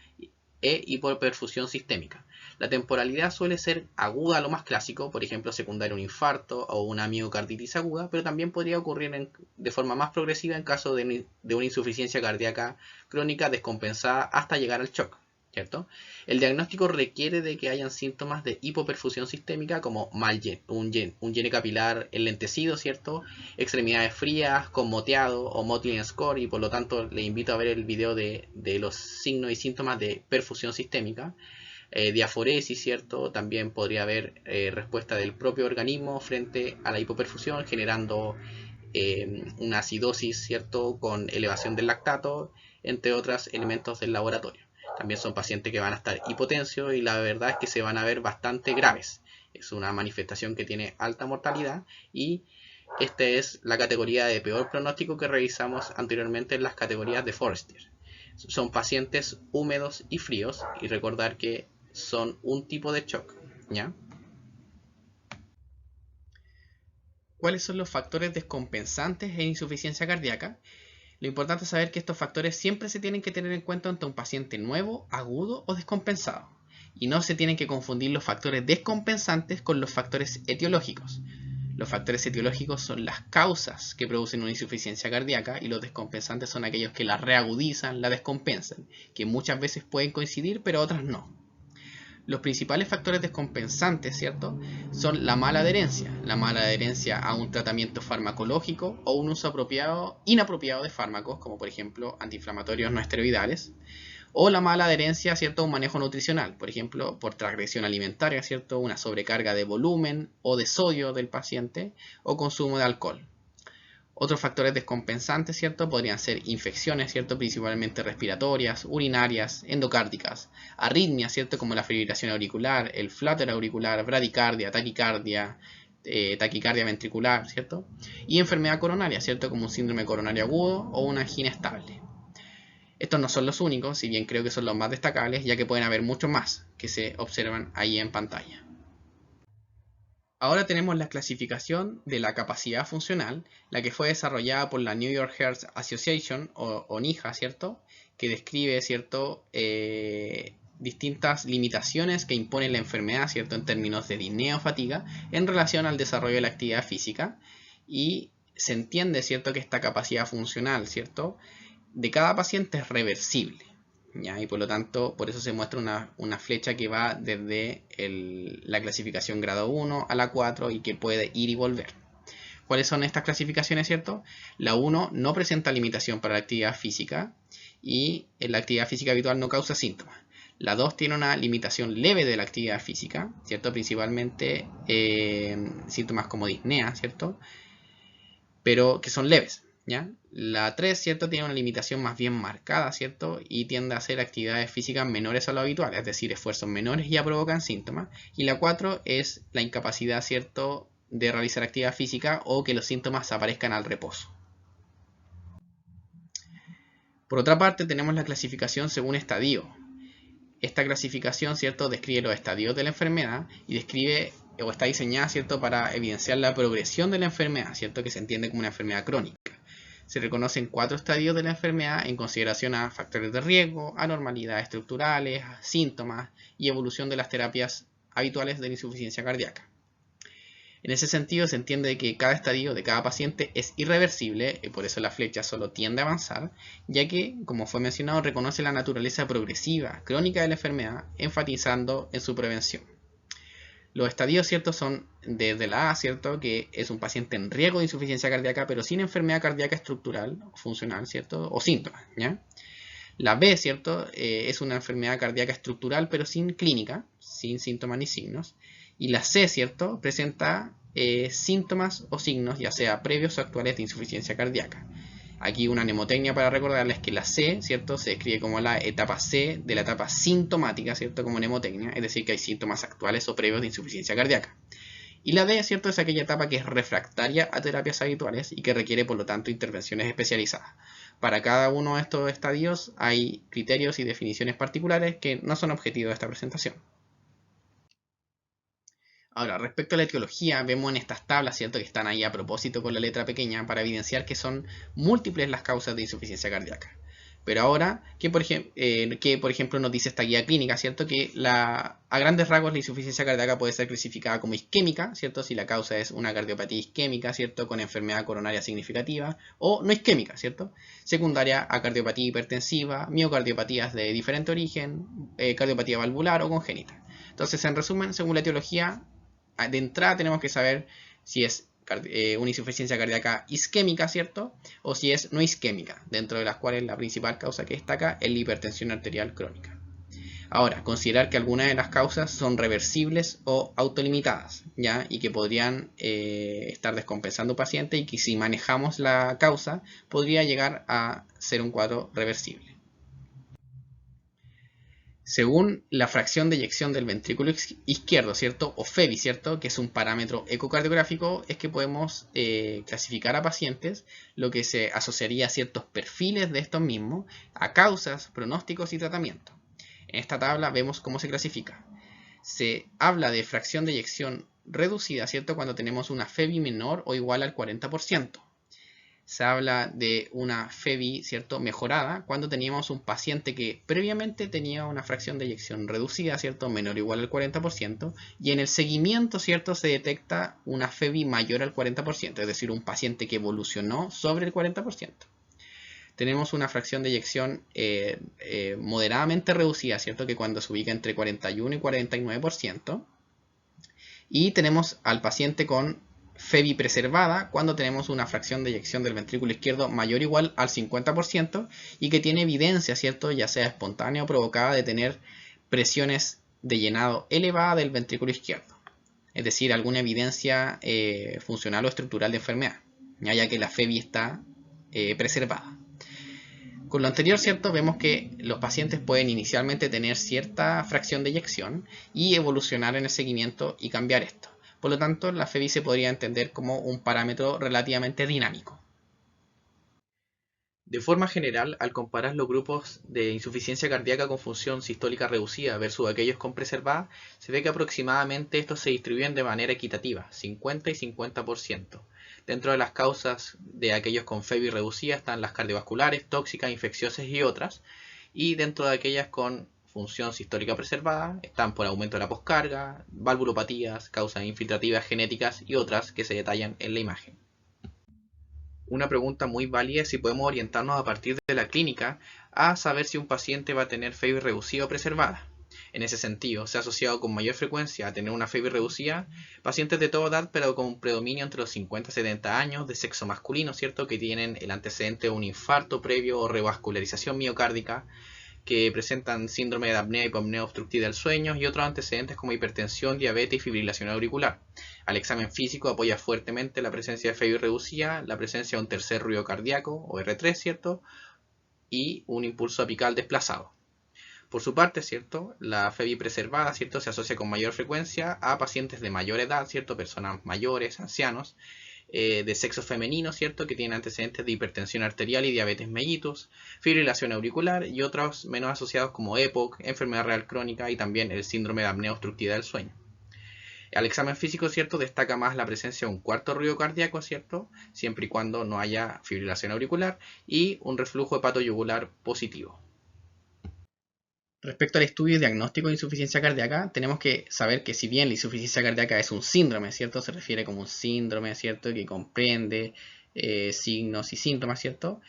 e hipoperfusión sistémica. La temporalidad suele ser aguda, lo más clásico, por ejemplo, secundaria a un infarto o una miocarditis aguda, pero también podría ocurrir de forma más progresiva en caso de una insuficiencia cardíaca crónica descompensada hasta llegar al shock, ¿cierto? El diagnóstico requiere de que hayan síntomas de hipoperfusión sistémica como un llene capilar enlentecido, ¿cierto?, extremidades frías, con moteado o mottling score, y por lo tanto le invito a ver el video de los signos y síntomas de perfusión sistémica. Diaforesis, ¿cierto? También podría haber respuesta del propio organismo frente a la hipoperfusión, generando una acidosis, ¿cierto?, con elevación del lactato, entre otros elementos del laboratorio. También son pacientes que van a estar hipotensos y la verdad es que se van a ver bastante graves. Es una manifestación que tiene alta mortalidad y Esta es la categoría de peor pronóstico que revisamos anteriormente en las categorías de Forrester. Son pacientes húmedos y fríos, y recordar que son un tipo de shock, ¿ya? ¿Cuáles son los factores descompensantes en insuficiencia cardíaca? Lo importante es saber que estos factores siempre se tienen que tener en cuenta ante un paciente nuevo, agudo o descompensado. Y no se tienen que confundir los factores descompensantes con los factores etiológicos. Los factores etiológicos son las causas que producen una insuficiencia cardíaca, y los descompensantes son aquellos que la reagudizan, la descompensan, que muchas veces pueden coincidir pero otras no. Los principales factores descompensantes, ¿cierto?, son la mala adherencia a un tratamiento farmacológico o un uso inapropiado de fármacos, como por ejemplo antiinflamatorios no esteroidales, o la mala adherencia, ¿cierto?, a un manejo nutricional, por ejemplo, por transgresión alimentaria, ¿cierto?, una sobrecarga de volumen o de sodio del paciente, o consumo de alcohol. Otros factores descompensantes, ¿cierto?, podrían ser infecciones, ¿cierto?, principalmente respiratorias, urinarias, endocárdicas, arritmias, ¿cierto?, como la fibrilación auricular, el flutter auricular, bradicardia, taquicardia, taquicardia ventricular, ¿cierto?, y enfermedad coronaria, ¿cierto?, como un síndrome coronario agudo o una angina estable. Estos no son los únicos, si bien creo que son los más destacables, ya que pueden haber muchos más que se observan ahí en pantalla. Ahora tenemos la clasificación de la capacidad funcional, la que fue desarrollada por la New York Heart Association, o NIHA, ¿cierto?, que describe, ¿cierto?, distintas limitaciones que impone la enfermedad, ¿cierto?, en términos de disnea o fatiga en relación al desarrollo de la actividad física, y se entiende, ¿cierto?, que esta capacidad funcional, ¿cierto?, de cada paciente es reversible, ¿ya? Y por lo tanto, por eso se muestra una flecha que va desde la clasificación grado 1 a la 4 y que puede ir y volver. ¿Cuáles son estas clasificaciones, cierto? La 1 no presenta limitación para la actividad física, y la actividad física habitual no causa síntomas. La 2 tiene una limitación leve de la actividad física, ¿cierto?, principalmente síntomas como disnea, ¿cierto?, pero que son leves, ¿ya? La 3, ¿cierto?, tiene una limitación más bien marcada, ¿cierto?, y tiende a hacer actividades físicas menores a lo habitual, es decir, esfuerzos menores ya provocan síntomas. Y la 4 es la incapacidad, ¿cierto?, de realizar actividad física o que los síntomas aparezcan al reposo. Por otra parte, tenemos la clasificación según estadio. Esta clasificación, ¿cierto?, describe los estadios de la enfermedad y describe o está diseñada, ¿cierto?, para evidenciar la progresión de la enfermedad, ¿cierto?, que se entiende como una enfermedad crónica. Se reconocen 4 estadios de la enfermedad en consideración a factores de riesgo, anormalidades estructurales, síntomas y evolución de las terapias habituales de la insuficiencia cardíaca. En ese sentido, se entiende que cada estadio de cada paciente es irreversible, y por eso la flecha solo tiende a avanzar, ya que, como fue mencionado, reconoce la naturaleza progresiva, crónica de la enfermedad, enfatizando en su prevención. Los estadios, ¿cierto?, son desde la A, ¿cierto?, que es un paciente en riesgo de insuficiencia cardíaca, pero sin enfermedad cardíaca estructural o funcional, ¿cierto?, o síntomas, ¿ya? La B, ¿cierto?, es una enfermedad cardíaca estructural, pero sin clínica, sin síntomas ni signos. Y la C, ¿cierto?, presenta síntomas o signos, ya sea previos o actuales, de insuficiencia cardíaca. Aquí una mnemotecnia para recordarles que la C, ¿cierto?, se escribe como la etapa C de la etapa sintomática, ¿cierto?, como mnemotecnia, es decir, que hay síntomas actuales o previos de insuficiencia cardíaca. Y la D, ¿cierto?, es aquella etapa que es refractaria a terapias habituales y que requiere, por lo tanto, intervenciones especializadas. Para cada uno de estos estadios hay criterios y definiciones particulares que no son objetivo de esta presentación. Ahora, respecto a la etiología, vemos en estas tablas, ¿cierto?, que están ahí a propósito con la letra pequeña para evidenciar que son múltiples las causas de insuficiencia cardíaca. Pero ahora, que por ejemplo nos dice esta guía clínica, ¿cierto?, que a grandes rasgos la insuficiencia cardíaca puede ser clasificada como isquémica, ¿cierto?, si la causa es una cardiopatía isquémica, ¿cierto?, con enfermedad coronaria significativa, o no isquémica, ¿cierto?, secundaria a cardiopatía hipertensiva, miocardiopatías de diferente origen, cardiopatía valvular o congénita. Entonces, en resumen, según la etiología, de entrada tenemos que saber si es una insuficiencia cardíaca isquémica, ¿cierto?, o si es no isquémica, dentro de las cuales la principal causa que destaca es la hipertensión arterial crónica. Ahora, considerar que algunas de las causas son reversibles o autolimitadas, ¿ya?, y que podrían estar descompensando un paciente, y que si manejamos la causa podría llegar a ser un cuadro reversible. Según la fracción de eyección del ventrículo izquierdo, ¿cierto? O FEBI, ¿cierto? Que es un parámetro ecocardiográfico, es que podemos clasificar a pacientes, lo que se asociaría a ciertos perfiles de estos mismos, a causas, pronósticos y tratamiento. En esta tabla vemos cómo se clasifica. Se habla de fracción de eyección reducida, ¿cierto? Cuando tenemos una FEBI menor o igual al 40%. Se habla de una FEBI, ¿cierto?, mejorada cuando teníamos un paciente que previamente tenía una fracción de eyección reducida, ¿cierto?, menor o igual al 40%, y en el seguimiento, ¿cierto?, se detecta una FEBI mayor al 40%, es decir, un paciente que evolucionó sobre el 40%. Tenemos una fracción de eyección moderadamente reducida, ¿cierto?, que cuando se ubica entre 41 y 49%. Y tenemos al paciente con FEBI preservada cuando tenemos una fracción de eyección del ventrículo izquierdo mayor o igual al 50% y que tiene evidencia, ¿cierto?, ya sea espontánea o provocada, de tener presiones de llenado elevada del ventrículo izquierdo. Es decir, alguna evidencia funcional o estructural de enfermedad, ya que la FEBI está preservada. Con lo anterior, ¿cierto?, vemos que los pacientes pueden inicialmente tener cierta fracción de eyección y evolucionar en el seguimiento y cambiar esto. Por lo tanto, la FEBI se podría entender como un parámetro relativamente dinámico. De forma general, al comparar los grupos de insuficiencia cardíaca con función sistólica reducida versus aquellos con preservada, se ve que aproximadamente estos se distribuyen de manera equitativa, 50 y 50%. Dentro de las causas de aquellos con FEBI reducida están las cardiovasculares, tóxicas, infecciosas y otras, y dentro de aquellas con función sistólica preservada están por aumento de la poscarga, valvulopatías, causas infiltrativas genéticas y otras que se detallan en la imagen. Una pregunta muy válida es si podemos orientarnos a partir de la clínica a saber si un paciente va a tener FEBI reducida o preservada. En ese sentido, se ha asociado con mayor frecuencia a tener una FEBI reducida pacientes de toda edad, pero con un predominio entre los 50 y 70 años, de sexo masculino, ¿cierto?, que tienen el antecedente de un infarto previo o revascularización miocárdica, que presentan síndrome de apnea y hipopnea obstructiva del sueño y otros antecedentes como hipertensión, diabetes y fibrilación auricular. Al examen físico apoya fuertemente la presencia de FEBI reducida, la presencia de un tercer ruido cardíaco o R3, ¿cierto?, y un impulso apical desplazado. Por su parte, ¿cierto?, la FEBI preservada, ¿cierto?, se asocia con mayor frecuencia a pacientes de mayor edad, ¿cierto?, personas mayores, ancianos, de sexo femenino, ¿cierto?, que tienen antecedentes de hipertensión arterial y diabetes mellitus, fibrilación auricular y otros menos asociados como EPOC, enfermedad renal crónica y también el síndrome de apnea obstructiva del sueño. Al examen físico, ¿cierto?, destaca más la presencia de un cuarto ruido cardíaco, ¿cierto?, siempre y cuando no haya fibrilación auricular, y un reflujo hepatoyugular positivo. Respecto al estudio diagnóstico de insuficiencia cardíaca, tenemos que saber que si bien la insuficiencia cardíaca es un síndrome, ¿cierto?, se refiere como un síndrome, ¿cierto?, que comprende signos y síntomas, ¿cierto?,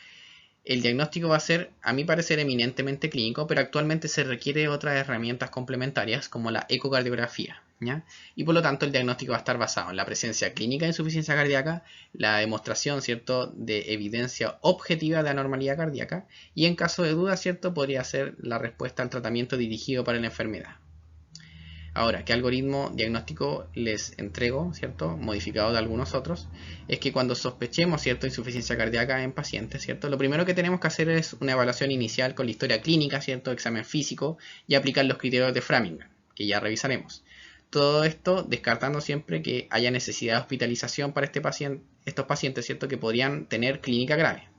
el diagnóstico va a ser, a mi parecer, eminentemente clínico, pero actualmente se requiere otras herramientas complementarias como la ecocardiografía, ¿ya? Y por lo tanto el diagnóstico va a estar basado en la presencia clínica de insuficiencia cardíaca, la demostración, ¿cierto?, de evidencia objetiva de anormalidad cardíaca, y en caso de duda, ¿cierto?, podría ser la respuesta al tratamiento dirigido para la enfermedad. Ahora, ¿qué algoritmo diagnóstico les entrego, ¿cierto?, modificado de algunos otros? Es que cuando sospechemos, ¿cierto?, insuficiencia cardíaca en pacientes, ¿cierto?, lo primero que tenemos que hacer es una evaluación inicial con la historia clínica, ¿cierto?, examen físico, y aplicar los criterios de Framingham, que ya revisaremos. Todo esto descartando siempre que haya necesidad de hospitalización para estos pacientes, ¿cierto?, que podrían tener clínica grave.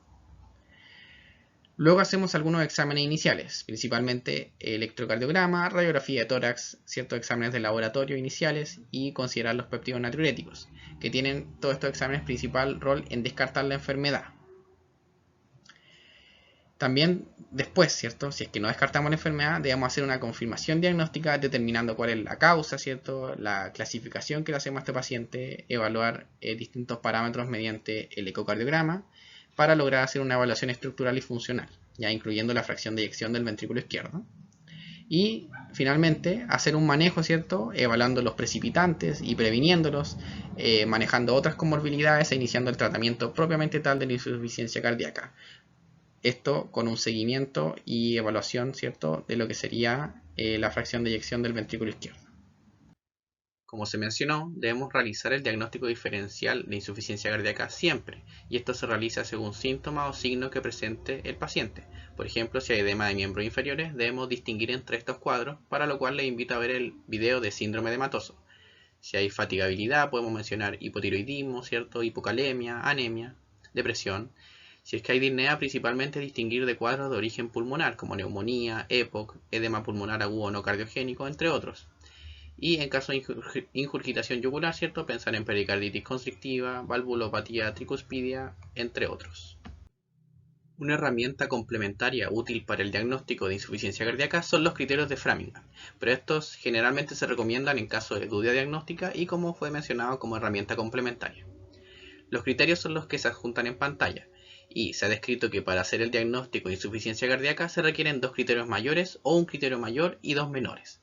Luego hacemos algunos exámenes iniciales, principalmente electrocardiograma, radiografía de tórax, ciertos exámenes de laboratorio iniciales y considerar los péptidos natriuréticos, que tienen todos estos exámenes principal rol en descartar la enfermedad. También después, ¿cierto?, si es que no descartamos la enfermedad, debemos hacer una confirmación diagnóstica determinando cuál es la causa, ¿cierto?, la clasificación que le hacemos a este paciente, evaluar distintos parámetros mediante el ecocardiograma, para lograr hacer una evaluación estructural y funcional, ya incluyendo la fracción de eyección del ventrículo izquierdo. Y finalmente hacer un manejo, ¿cierto?, evaluando los precipitantes y previniéndolos, manejando otras comorbilidades e iniciando el tratamiento propiamente tal de la insuficiencia cardíaca. Esto con un seguimiento y evaluación, ¿cierto?, de lo que sería la fracción de eyección del ventrículo izquierdo. Como se mencionó, debemos realizar el diagnóstico diferencial de insuficiencia cardíaca siempre, y esto se realiza según síntomas o signos que presente el paciente. Por ejemplo, si hay edema de miembros inferiores, debemos distinguir entre estos cuadros, para lo cual les invito a ver el video de síndrome edematoso. Si hay fatigabilidad, podemos mencionar hipotiroidismo, ¿cierto? Hipocalemia, anemia, depresión. Si es que hay disnea, principalmente distinguir de cuadros de origen pulmonar, como neumonía, EPOC, edema pulmonar agudo no cardiogénico, entre otros. Y en caso de ingurgitación yugular, ¿cierto? Pensar en pericarditis constrictiva, valvulopatía tricuspidia, entre otros. Una herramienta complementaria útil para el diagnóstico de insuficiencia cardíaca son los criterios de Framingham, pero estos generalmente se recomiendan en caso de duda diagnóstica y como fue mencionado como herramienta complementaria. Los criterios son los que se adjuntan en pantalla y se ha descrito que para hacer el diagnóstico de insuficiencia cardíaca se requieren 2 criterios mayores o un criterio mayor y 2 menores.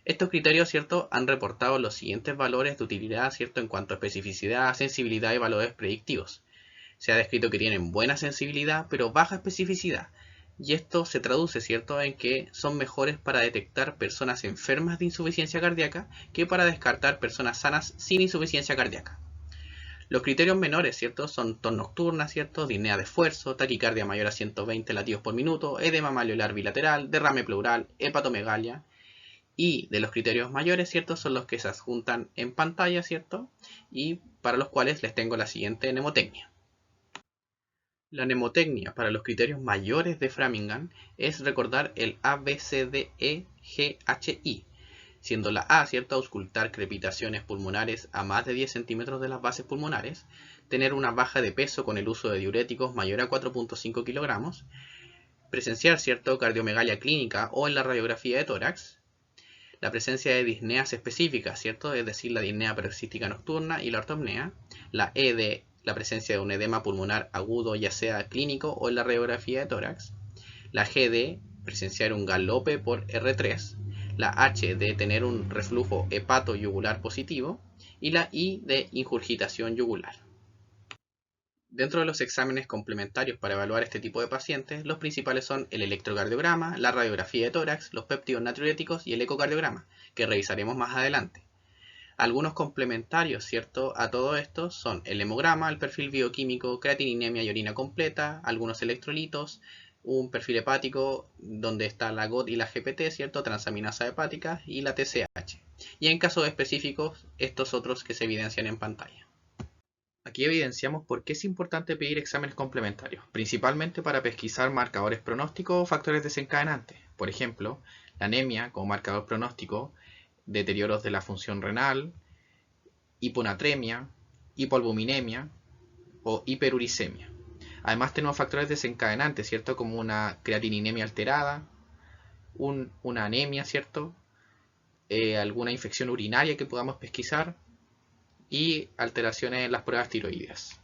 Estos criterios, ¿cierto?, han reportado los siguientes valores de utilidad, ¿cierto?, en cuanto a especificidad, sensibilidad y valores predictivos. Se ha descrito que tienen buena sensibilidad, pero baja especificidad, y esto se traduce, ¿cierto?, en que son mejores para detectar personas enfermas de insuficiencia cardíaca que para descartar personas sanas sin insuficiencia cardíaca. Los criterios menores, ¿cierto?, son tos nocturna, ¿cierto?, disnea de esfuerzo, taquicardia mayor a 120 latidos por minuto, edema malleolar bilateral, derrame pleural, hepatomegalia. Y de los criterios mayores, ¿cierto?, son los que se adjuntan en pantalla, ¿cierto?, y para los cuales les tengo la siguiente mnemotecnia. La mnemotecnia para los criterios mayores de Framingham es recordar el ABCDEGHI, siendo la A, ¿cierto?, auscultar crepitaciones pulmonares a más de 10 centímetros de las bases pulmonares, tener una baja de peso con el uso de diuréticos mayor a 4.5 kilogramos, presenciar, ¿cierto?, cardiomegalia clínica o en la radiografía de tórax, la presencia de disneas específicas, ¿cierto?, es decir, la disnea paroxística nocturna y la ortopnea, la E de la presencia de un edema pulmonar agudo, ya sea clínico o en la radiografía de tórax, la G de presenciar un galope por R3, la H de tener un reflujo hepato-yugular positivo y la I de ingurgitación yugular. Dentro de los exámenes complementarios para evaluar este tipo de pacientes, los principales son el electrocardiograma, la radiografía de tórax, los péptidos natriuréticos y el ecocardiograma, que revisaremos más adelante. Algunos complementarios, ¿cierto?, a todo esto son el hemograma, el perfil bioquímico, creatininemia y orina completa, algunos electrolitos, un perfil hepático donde está la GOT y la GPT, ¿cierto?, transaminasa hepática y la TSH. Y en casos específicos, estos otros que se evidencian en pantalla. Aquí evidenciamos por qué es importante pedir exámenes complementarios, principalmente para pesquisar marcadores pronósticos o factores desencadenantes. Por ejemplo, la anemia como marcador pronóstico, deterioros de la función renal, hiponatremia, hipoalbuminemia o hiperuricemia. Además tenemos factores desencadenantes, ¿cierto?, como una creatininemia alterada, una anemia, ¿cierto?, alguna infección urinaria que podamos pesquisar, y alteraciones en las pruebas tiroideas.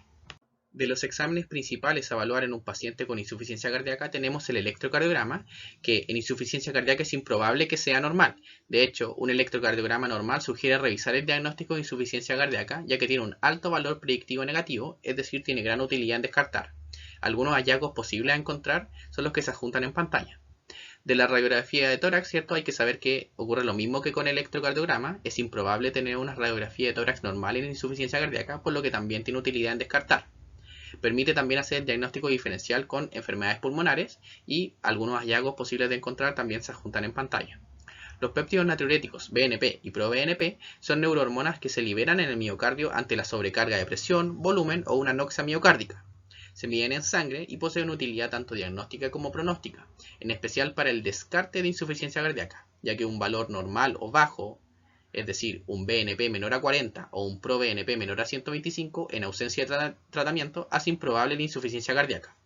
De los exámenes principales a evaluar en un paciente con insuficiencia cardíaca tenemos el electrocardiograma, que en insuficiencia cardíaca es improbable que sea normal. De hecho, un electrocardiograma normal sugiere revisar el diagnóstico de insuficiencia cardíaca, ya que tiene un alto valor predictivo negativo, es decir, tiene gran utilidad en descartar. Algunos hallazgos posibles a encontrar son los que se adjuntan en pantalla. De la radiografía de tórax, ¿cierto?, hay que saber que ocurre lo mismo que con el electrocardiograma. Es improbable tener una radiografía de tórax normal en insuficiencia cardíaca, por lo que también tiene utilidad en descartar. Permite también hacer el diagnóstico diferencial con enfermedades pulmonares y algunos hallazgos posibles de encontrar también se adjuntan en pantalla. Los péptidos natriuréticos BNP y proBNP son neurohormonas que se liberan en el miocardio ante la sobrecarga de presión, volumen o una anoxia miocárdica. Se miden en sangre y poseen utilidad tanto diagnóstica como pronóstica, en especial para el descarte de insuficiencia cardíaca, ya que un valor normal o bajo, es decir, un BNP menor a 40 o un proBNP menor a 125 en ausencia de tratamiento, hace improbable la insuficiencia cardíaca.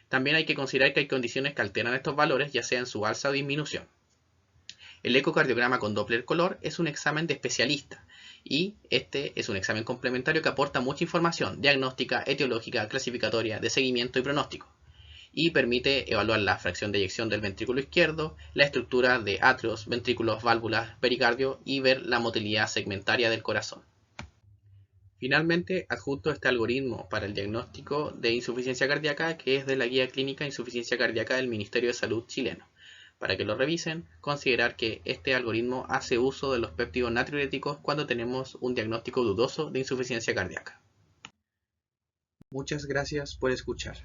También hay que considerar que hay condiciones que alteran estos valores, ya sea en su alza o disminución. El ecocardiograma con Doppler color es un examen de especialista, y este es un examen complementario que aporta mucha información diagnóstica, etiológica, clasificatoria, de seguimiento y pronóstico, y permite evaluar la fracción de eyección del ventrículo izquierdo, la estructura de atrios, ventrículos, válvulas, pericardio y ver la motilidad segmentaria del corazón. Finalmente, adjunto este algoritmo para el diagnóstico de insuficiencia cardíaca, que es de la Guía Clínica de Insuficiencia Cardíaca del Ministerio de Salud chileno. Para que lo revisen, considerar que este algoritmo hace uso de los péptidos natriuréticos cuando tenemos un diagnóstico dudoso de insuficiencia cardíaca. Muchas gracias por escuchar.